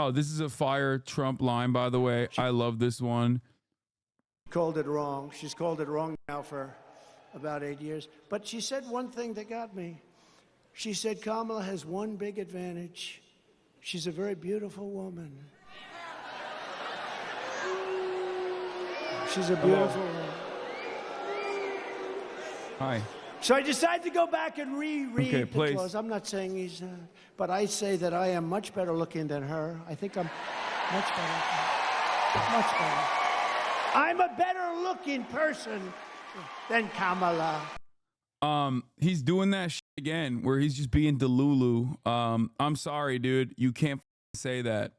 Oh, this is a fire Trump line, by the way. I love this one. Called it wrong. She's called it wrong now for about 8 years. But she said one thing that got me. She said Kamala has one big advantage. She's a very beautiful woman. She's a beautiful woman. Hi. So I decided to go back and reread the please. clause. I'm not saying he's, but I say that I am much better looking than her. I think I'm much better. Much better. I'm a better looking person than Kamala. He's doing that shit again where he's just being Delulu. I'm sorry, dude. You can't say that.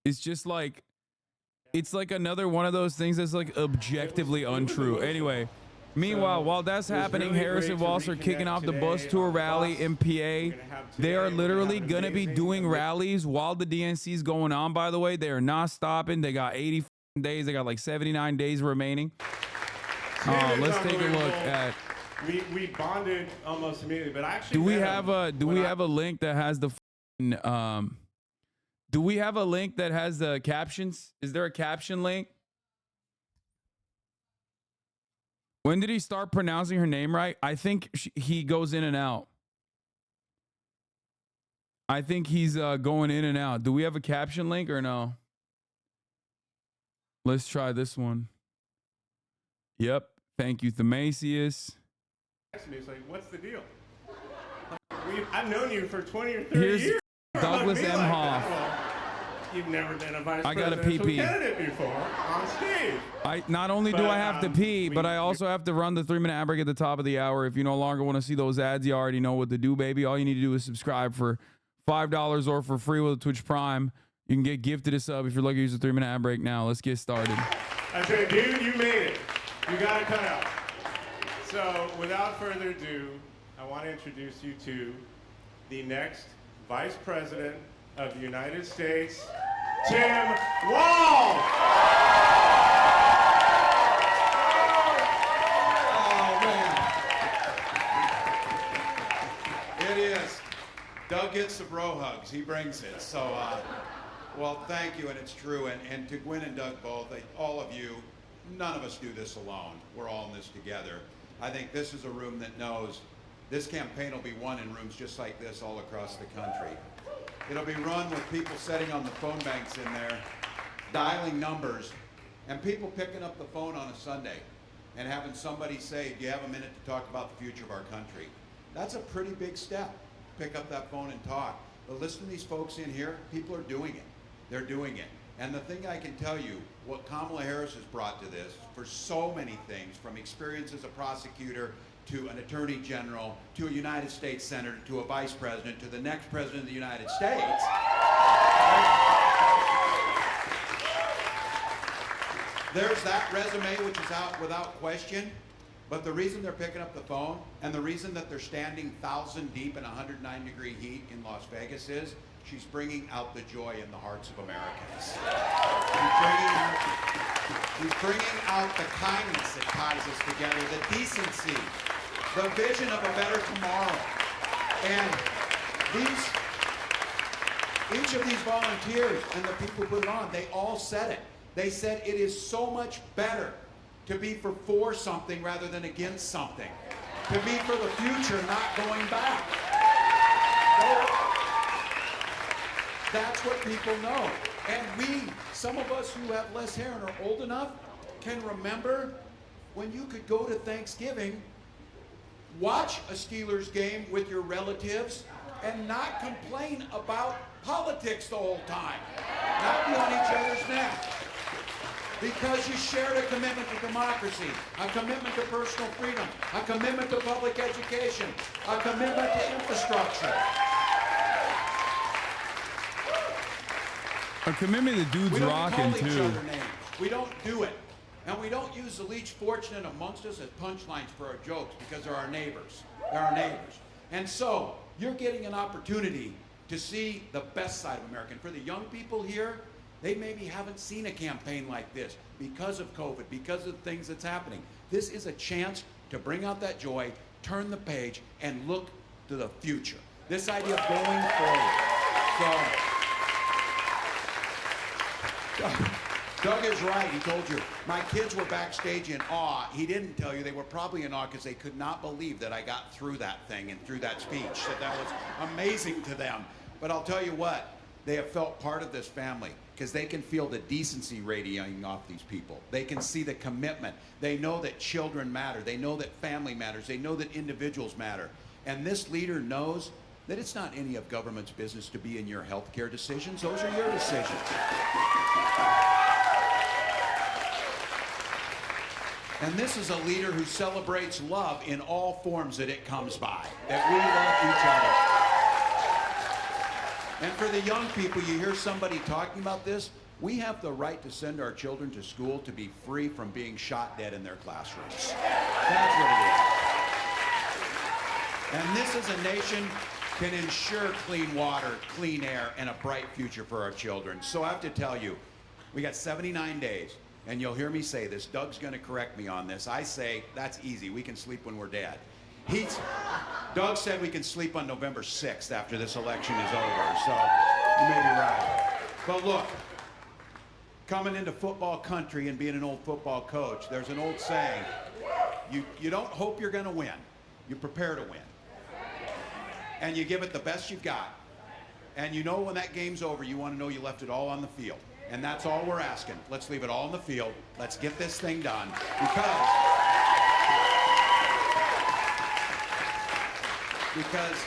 It's just like, it's like another one of those things that's like objectively untrue. Anyway, meanwhile, while that's happening, Harris and Walz are kicking off the bus tour rally in PA. They are literally going to be doing rallies while the DNC is going on, by the way. They are not stopping. They got 80 days. They got like 79 days remaining. Let's take a look at... We bonded almost immediately, but actually... Do we have a link that has the... do we have a link that has the captions? Is there a caption link? When did he start pronouncing her name right? I think he goes in and out. I think he's going in and out. Do we have a caption link or no? Let's try this one. Yep. Thank you, Themasius. It's like, what's the deal? I've known you for 20 or 30 Here's years. Douglas M. Hoff. Well, you've never been a vice I got a presidential pee-pee. candidate before on stage. Not only do I have to pee, but I also have to run the 3-minute ad break at the top of the hour. If you no longer want to see those ads, you already know what to do, baby. All you need to do is subscribe for $5 or for free with a Twitch Prime. You can get gifted a sub if you're lucky to use the 3-minute ad break now. Let's get started. I said, dude, you made it. You got it cut out. So, without further ado, I want to introduce you to the next Vice President of the United States, Tim Walz. Oh, man. It is. Doug gets the bro hugs. He brings it. So, well, thank you, and it's true. And to Gwen and Doug both, all of you, none of us do this alone. We're all in this together. I think this is a room that knows this campaign will be won in rooms just like this all across the country. It'll be run with people sitting on the phone banks in there, dialing numbers, and people picking up the phone on a Sunday and having somebody say, do you have a minute to talk about the future of our country? That's a pretty big step, pick up that phone and talk. But listen to these folks in here, people are doing it. They're doing it. And the thing I can tell you, what Kamala Harris has brought to this, for so many things, from experience as a prosecutor, to an attorney general, to a United States senator, to a vice president, to the next president of the United States. There's that resume, which is out without question. But the reason they're picking up the phone, and the reason that they're standing 1,000 deep in 109-degree heat in Las Vegas is, she's bringing out the joy in the hearts of Americans. She's bringing out the kindness that ties us together, the decency, the vision of a better tomorrow. And each of these volunteers and the people who put it on, they all said it. They said it is so much better to be for something rather than against something. To be for the future, not going back. That's what people know. And some of us who have less hair and are old enough, can remember when you could go to Thanksgiving, watch a Steelers game with your relatives, and not complain about politics the whole time. Not be on each other's neck. Because you shared a commitment to democracy, a commitment to personal freedom, a commitment to public education, a commitment to infrastructure. A commitment the dude's rocking too. We don't call each other names. We don't do it. And we don't use the least fortunate amongst us as punchlines for our jokes because they're our neighbors. They're our neighbors. And so, you're getting an opportunity to see the best side of America. And for the young people here, they maybe haven't seen a campaign like this because of COVID, because of things that's happening. This is a chance to bring out that joy, turn the page, and look to the future. This idea of going forward. So, Doug is right. He told you. My kids were backstage in awe. He didn't tell you they were probably in awe because they could not believe that I got through that thing and through that speech. That was amazing to them. But I'll tell you what, they have felt part of this family because they can feel the decency radiating off these people. They can see the commitment. They know that children matter. They know that family matters. They know that individuals matter. And this leader knows that it's not any of government's business to be in your health care decisions. Those are your decisions. And this is a leader who celebrates love in all forms that it comes by, that we love each other. And for the young people, you hear somebody talking about this, we have the right to send our children to school to be free from being shot dead in their classrooms. That's what it is. And this is a nation can ensure clean water, clean air, and a bright future for our children. So I have to tell you, we got 79 days. And you'll hear me say this. Doug's going to correct me on this. I say, that's easy. We can sleep when we're dead. Doug said we can sleep on November 6th after this election is over. So you may be right. But look, coming into football country and being an old football coach, there's an old saying. You don't hope you're going to win. You prepare to win. And you give it the best you've got. And you know when that game's over, you want to know you left it all on the field. And that's all we're asking. Let's leave it all in the field. Let's get this thing done. Because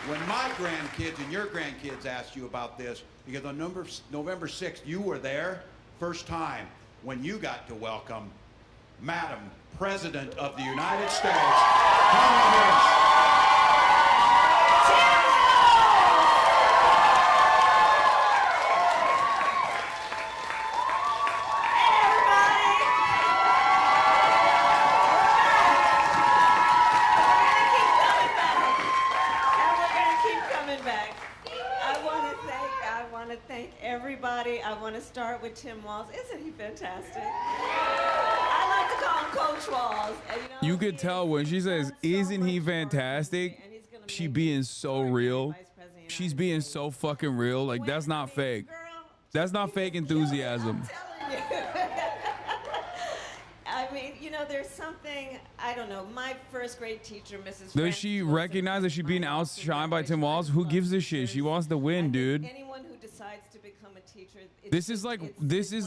when my grandkids and your grandkids asked you about this, because on November 6th, you were there, first time when you got to welcome Madam President of the United States, Kamala Harris. I want to start with Tim Walz. Isn't he fantastic? I like to call him Coach Walz. And, you could tell when she says, "Isn't he fantastic?" She being so real. She's being so fucking real. Like, that's not fake. That's not fake enthusiasm. I mean, you know, there's something, I don't know, my first grade teacher, Mrs. Does she recognize that she's being outshined by Tim Walz? Who gives a shit? She wants to win, dude. Anyone who decides to become a teacher, This is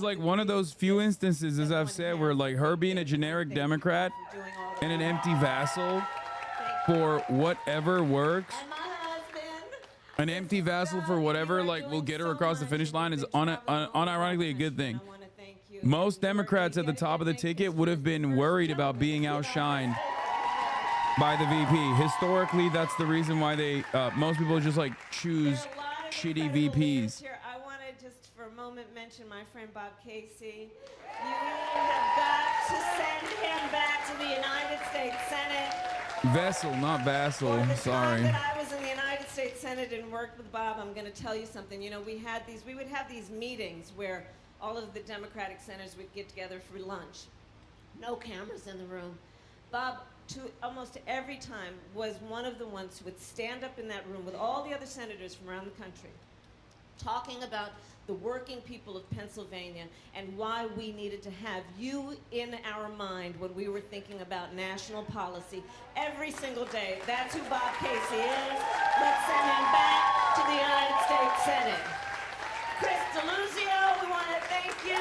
like one of those few instances, as I've said, where like her being a generic Democrat and an empty vassal for whatever works. And my husband, An empty vassal for whatever like will get her across the finish line is unironically a good thing. Most Democrats at the top of the ticket would have been worried about being outshined by the VP. Historically, that's the reason why they most people just like choose shitty VPs. here. I want to just for a moment mention my friend Bob Casey. You have got to send him back to the United States Senate. Vessel, not vassal. For the Sorry. time that I was in the United States Senate and worked with Bob, I'm going to tell you something. You know, we would have these meetings where all of the Democratic senators would get together for lunch. No cameras in the room. Bob, almost every time, was one of the ones who would stand up in that room with all the other senators from around the country, talking about the working people of Pennsylvania and why we needed to have you in our mind when we were thinking about national policy every single day. That's who Bob Casey is. Let's send him back to the United States Senate. Chris DeLuzio, we want to thank you.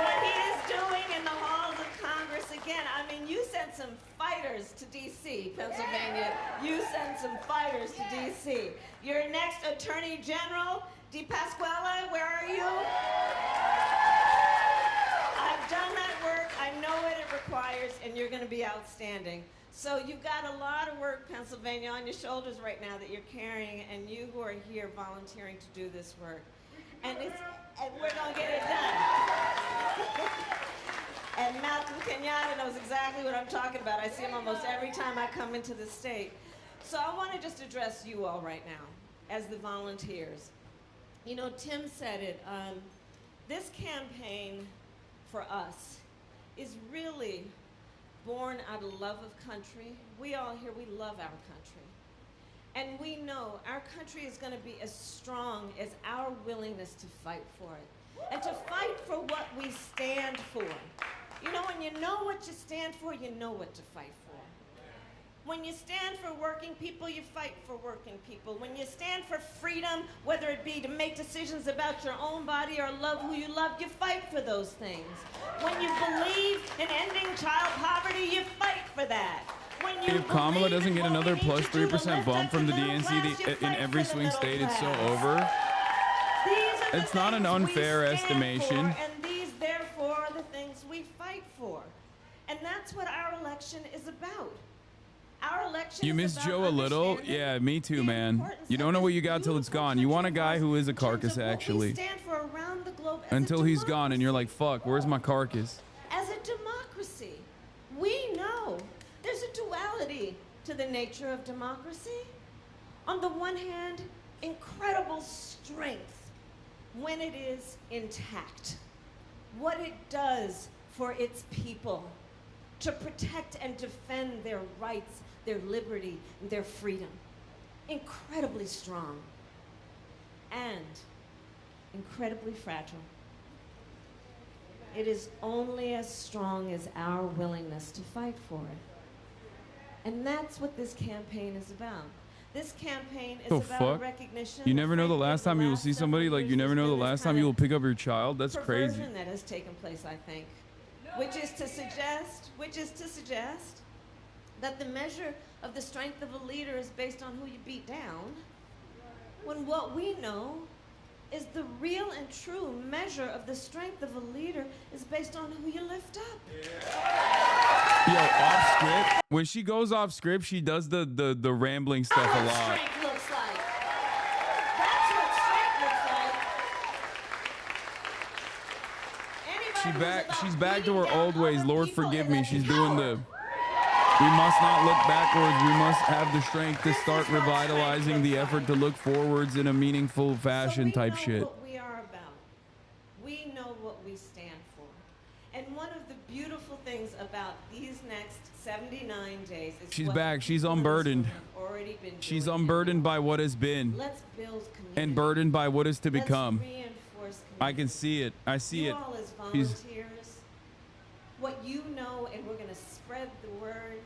What he is doing in the halls of Congress, again, I mean, you sent some fighters to D.C., Pennsylvania. You sent some fighters to D.C. Your next Attorney General, DePasquale, where are you? I've done that work. I know what it requires, and you're going to be outstanding. So you've got a lot of work, Pennsylvania, on your shoulders right now that you're carrying, and you who are here volunteering to do this work. And we're going to get it done. And Malcolm Kenyatta knows exactly what I'm talking about. I see him almost every time I come into the state. So I want to just address you all right now as the volunteers. You know, Tim said it. This campaign for us is really born out of love of country. We all here, we love our country. And we know our country is going to be as strong as our willingness to fight for it. And to fight for what we stand for. You know, when you know what you stand for, you know what to fight for. When you stand for working people, you fight for working people. When you stand for freedom, whether it be to make decisions about your own body or love who you love, you fight for those things. When you believe in ending child poverty, you fight for that. When you If Kamala believe doesn't in get what we another need plus to do to 3% lift bump up from the the middle DNC class, you in fight every for the swing middle state, it's so class. over. These are the It's not an things we unfair stand estimation. for, and these, therefore, are the things we fight for. And that's what our election is about. Our election You is miss about Joe a little? understanding Yeah, me too, the man. importance You don't of know what this you got till it's beautiful gone. You want a country guy of who ours is a in terms carcass, of what we actually. stand for around the globe as a Until he's gone and you're like, democracy. fuck, where's my carcass? As a democracy, we know there's a duality to the nature of democracy. On the one hand, incredible strength when it is intact. What it does for its people to protect and defend their rights, their liberty, and their freedom. Incredibly strong and incredibly fragile. It is only as strong as our willingness to fight for it. And that's what this campaign is about. This campaign is The about fuck? a recognition. You that never know the frankly, last time you will see several somebody, like years you never there's know the been this last kind time you of will pick up your child. That's crazy. perversion that has taken place, I think, which is to suggest that the measure of the strength of a leader is based on who you beat down, when what we know is the real and true measure of the strength of a leader is based on who you lift up. Yo, off script. When she goes off script, she does the rambling stuff a That's what lot. strength looks like. That's what strength looks like. Anybody who's She's about back to beating her down old ways. other Lord people forgive is me. a She's doing the coward. we must not look backwards. We must have the strength to This start is what strength revitalizing the looks effort like. to look forwards in a meaningful fashion So we type know shit. what we are about. We know what we stand for. And one of the beautiful things about these next 79 days is She's what back. She's people in this unburdened. room have already been She's doing. unburdened by what has been Let's build community. and burdened by what is to Let's become. reinforce community. I can see it. I see you it. all as She's volunteers, what you know, and we're going to spread the word,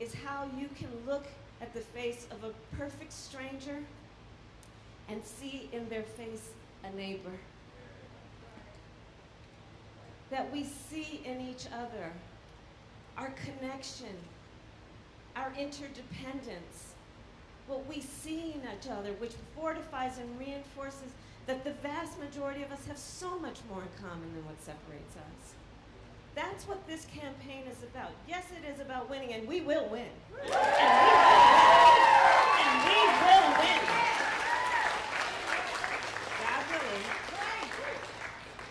is how you can look at the face of a perfect stranger and see in their face a neighbor. That we see in each other our connection, our interdependence, what we see in each other, which fortifies and reinforces that the vast majority of us have so much more in common than what separates us. That's what this campaign is about. Yes, it is about winning, and we will win. And we will win. And we will win. God willing.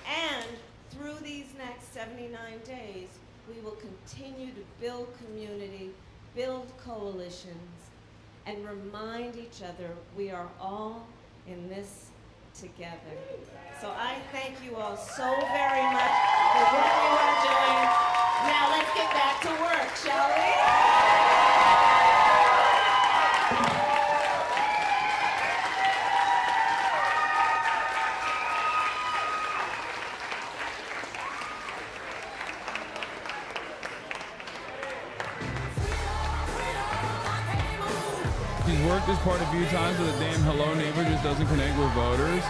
And through these next 79 days, we will continue to build community, build coalitions, and remind each other we are all in this together. So I thank you all so very much for what you are doing. Now let's get back to work, shall we? She's worked this part a few times, but the damn hello neighbor just doesn't connect with voters.